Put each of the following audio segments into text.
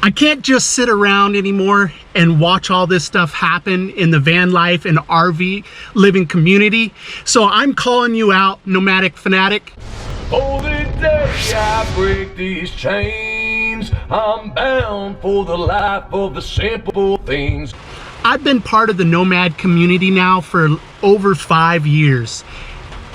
I can't just sit around anymore and watch all this stuff happen in the van life and RV living community. So I'm calling you out, Nomadic Fanatic. Oh, the day I break these chains, I'm bound for the life of the simple things. I've been part of the Nomad community now for over 5 years.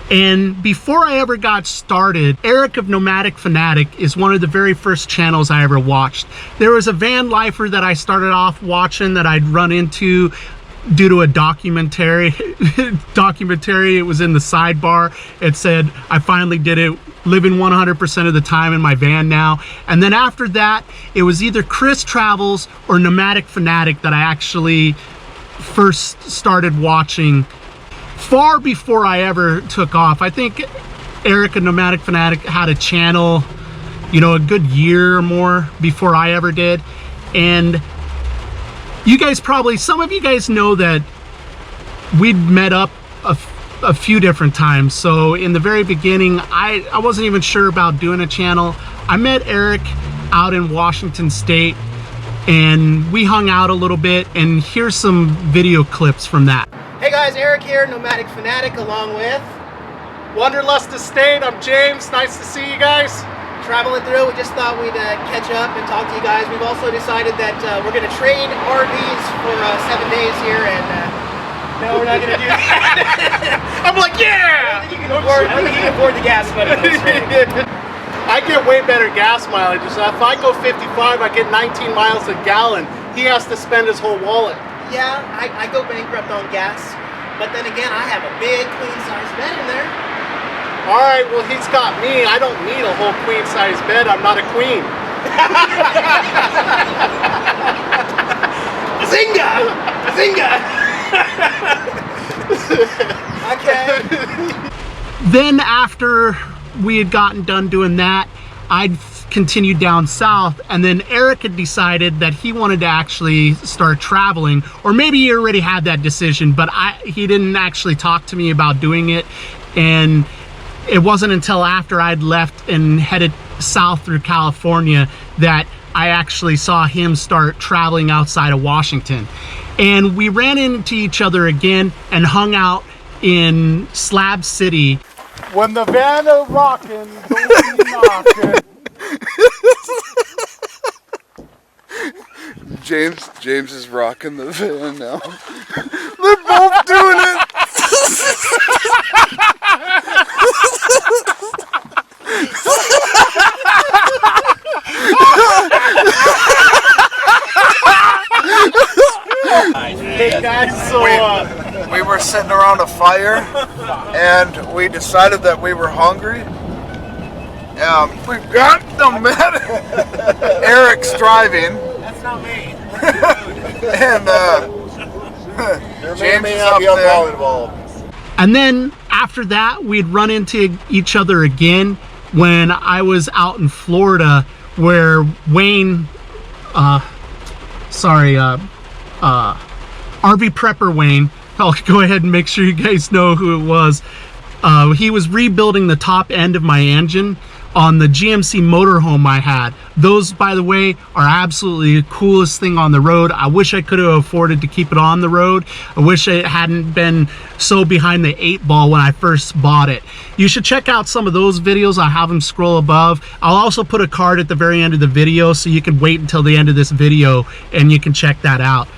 And before I ever got started, Eric of Nomadic Fanatic is one of the very first channels I ever watched. There was a van lifer that I started off watching that I'd run into due to a documentary. It was in the sidebar. It said, I finally did it, living 100% of the time in my van now. And then after that, it was either Chris Travels or Nomadic Fanatic that I actually first started watching far before I ever took off. I think Eric and Nomadic Fanatic had a channel, you know, a good year or more before I ever did. And you guys probably, some of you guys know that we'd met up a few different times. So in the very beginning, I wasn't even sure about doing a channel. I met Eric out in Washington State and we hung out a little bit, and here's some video clips from that. Hey guys, Eric here, Nomadic Fanatic, along with Wanderlust Estate. I'm James. Nice to see you guys. traveling through. We just thought we'd catch up and talk to you guys. We've also decided that we're going to trade RVs for 7 days here, and no, we're not going to do that. I'm like, yeah! I don't think you can afford the gas money. I get way better gas mileage. So if I go 55, I get 19 miles a gallon. He has to spend his whole wallet. Yeah, I go bankrupt on gas, but then again, I have a big queen-size bed in there. All right, well, he's got me. I don't need a whole queen-size bed. I'm not a queen. Zinga! Zinga! Okay. Then after we had gotten done doing that, I'd continued down south, and then Eric had decided that he wanted to actually start traveling, or maybe he already had that decision, but he didn't actually talk to me about doing it. And it wasn't until after I'd left and headed south through California that I actually saw him start traveling outside of Washington. And we ran into each other again and hung out in Slab City. When the van is rocking, don't be knocking. James is rocking the van now. They're both doing it. Hey guys, so we were sitting around a fire and we decided that we were hungry. We got Nomadic. Eric's driving. That's not me. And James is up there. And then after that, we'd run into each other again when I was out in Florida, where Wayne, RV Prepper Wayne, I'll go ahead and make sure you guys know who it was. He was rebuilding the top end of my engine on the GMC motorhome I had. Those, by the way, are absolutely the coolest thing on the road. I wish I could have afforded to keep it on the road. I wish it hadn't been so behind the 8-ball when I first bought it. You should check out some of those videos. I'll have them scroll above. I'll also put a card at the very end of the video, so you can wait until the end of this video and you can check that out.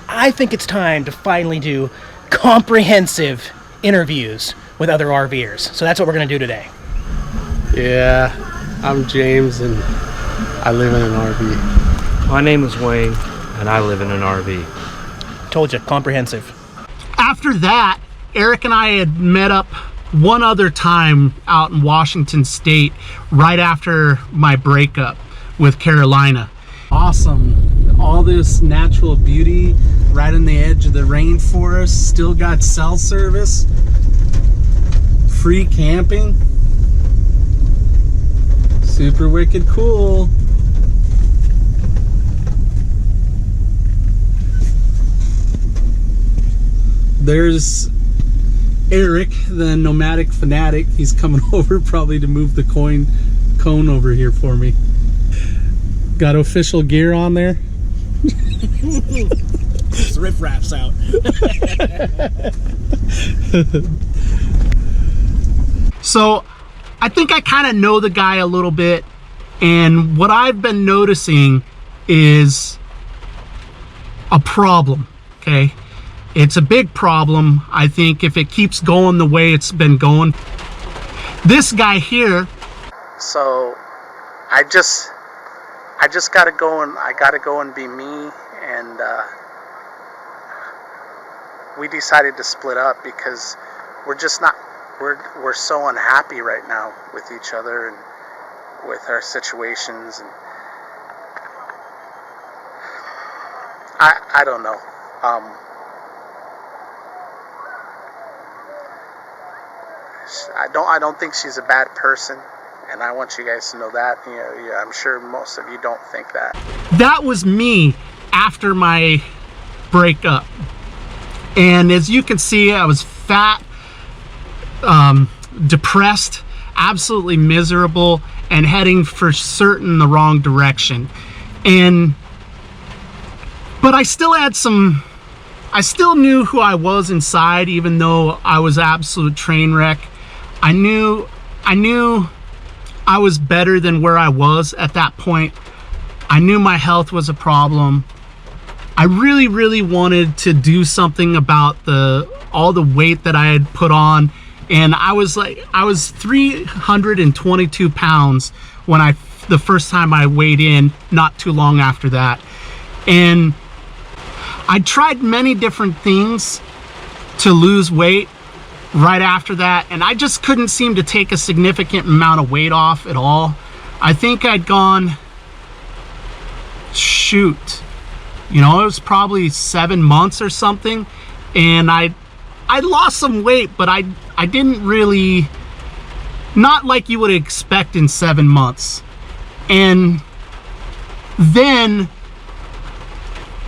I think it's time to finally do comprehensive interviews with other RVers. So that's what we're going to do today. Yeah, I'm James and I live in an RV. My name is Wayne and I live in an RV. Told you, comprehensive. After that, Eric and I had met up one other time out in Washington State right after my breakup with Carolina. Awesome. All this natural beauty right on the edge of the rainforest. Still got cell service. Free camping. Super wicked cool. There's Eric, the Nomadic Fanatic. He's coming over probably to move the cone over here for me. Got official gear on there. Riff raps out. So I think I kind of know the guy a little bit, and what I've been noticing is a problem. Okay, it's a big problem. I think if it keeps going the way it's been going, this guy here. So I just gotta go and be me, and we decided to split up because we're so unhappy right now with each other and with our situations, and I don't know. I don't think she's a bad person, and I want you guys to know that. You know, yeah, I'm sure most of you don't think that. That was me after my breakup, and as you can see, I was fat, depressed, absolutely miserable, and heading for certain the wrong direction. But I still had I still knew who I was inside, even though I was absolute train wreck. I knew I was better than where I was at that point. I knew my health was a problem. I really, really wanted to do something about all the weight that I had put on. And I was 322 pounds when the first time I weighed in, not too long after that. And I tried many different things to lose weight right after that, and I just couldn't seem to take a significant amount of weight off at all. I think I'd gone, it was probably 7 months or something, and I lost some weight, but I didn't really, not like you would expect in 7 months. And then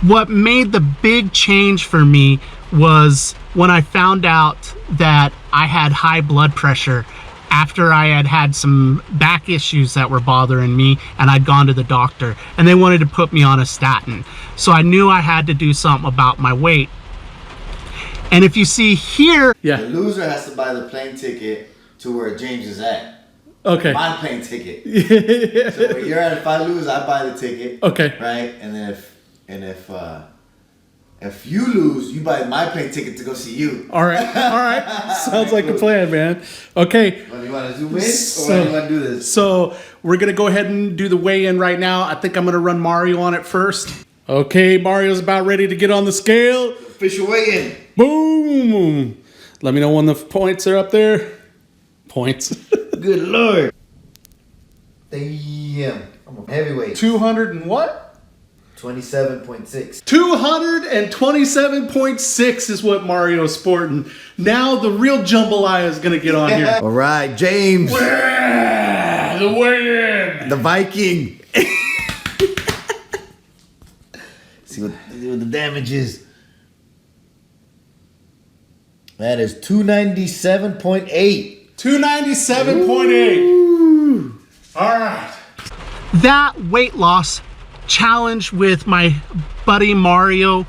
what made the big change for me was when I found out that I had high blood pressure after I had had some back issues that were bothering me, and I'd gone to the doctor, and they wanted to put me on a statin. So I knew I had to do something about my weight. And if you see here, the loser has to buy the plane ticket to where James is at. Okay. My plane ticket. So where you're at, if I lose, I buy the ticket. Okay. Right? And then if you lose, you buy my plane ticket to go see you. All right. Sounds like a plan, man. Okay. Well, you want to zoom in, or do you want to do this? So we're gonna go ahead and do the weigh-in right now. I think I'm gonna run Mario on it first. Okay, Mario's about ready to get on the scale. Official weigh-in. Boom. Let me know when the points are up there. Points. Good Lord. Damn. I'm a heavyweight. 200 and what? 27.6. 227.6 is what Mario's sporting. Now the real jambalaya is gonna get on here. All right, James. The weigh-in. The Viking. See what the damage is. That is 297.8. 297.8. All right. That weight loss challenge with my buddy Mario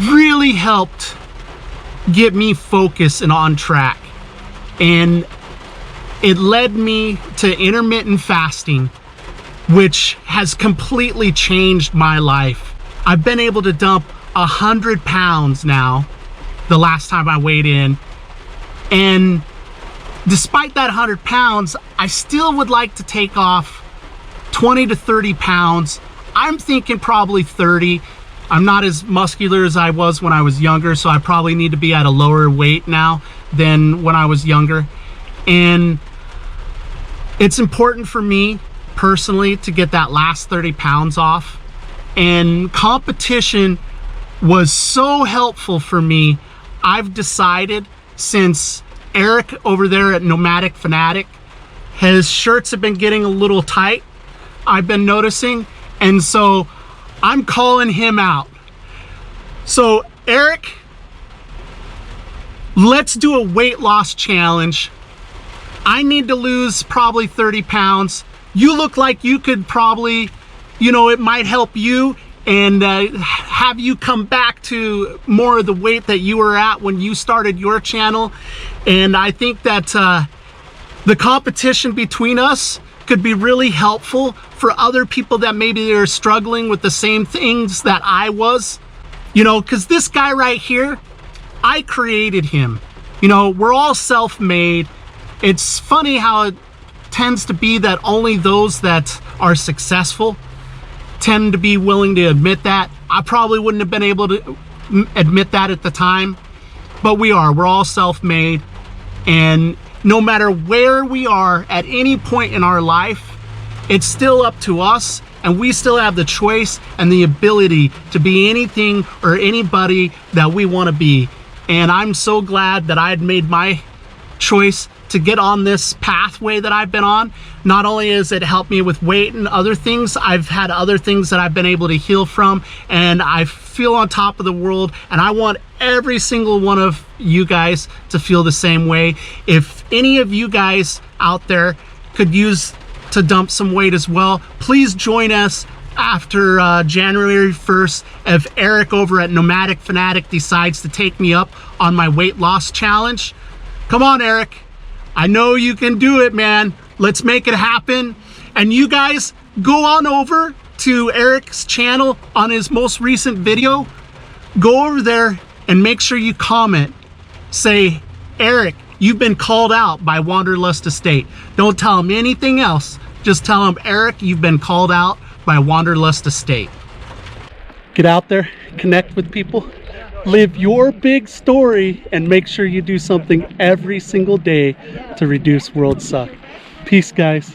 really helped get me focused and on track. And it led me to intermittent fasting, which has completely changed my life. I've been able to dump 100 pounds now, the last time I weighed in. And despite that 100 pounds, I still would like to take off 20 to 30 pounds. I'm thinking probably 30. I'm not as muscular as I was when I was younger, so I probably need to be at a lower weight now than when I was younger. And it's important for me personally to get that last 30 pounds off. And competition was so helpful for me. I've decided, since Eric over there at Nomadic Fanatic, his shirts have been getting a little tight, I've been noticing, and so I'm calling him out. So Eric, let's do a weight loss challenge. I need to lose probably 30 pounds. you look like you could probably, you know, it might help you and have you come back to more of the weight that you were at when you started your channel. And I think that the competition between us could be really helpful for other people that maybe are struggling with the same things that I was. You know, because this guy right here, I created him. You know, we're all self-made. It's funny how it tends to be that only those that are successful tend to be willing to admit that. I probably wouldn't have been able to admit that at the time, but we're all self-made. And no matter where we are at any point in our life, it's still up to us, and we still have the choice and the ability to be anything or anybody that we want to be. And I'm so glad that I had made my choice to get on this pathway that I've been on. Not only has it helped me with weight and other things, I've had other things that I've been able to heal from, and I feel on top of the world, and I want every single one of you guys to feel the same way. If any of you guys out there could use to dump some weight as well, please join us after January 1st if Eric over at Nomadic Fanatic decides to take me up on my weight loss challenge. Come on, Eric. I know you can do it, man. Let's make it happen. And you guys go on over to Eric's channel on his most recent video. Go over there and make sure you comment. Say, Eric, you've been called out by Wanderlust Estate. Don't tell him anything else. Just tell him, Eric, you've been called out by Wanderlust Estate. Get out there, connect with people, live your big story, and make sure you do something every single day to reduce world suck. Peace, guys.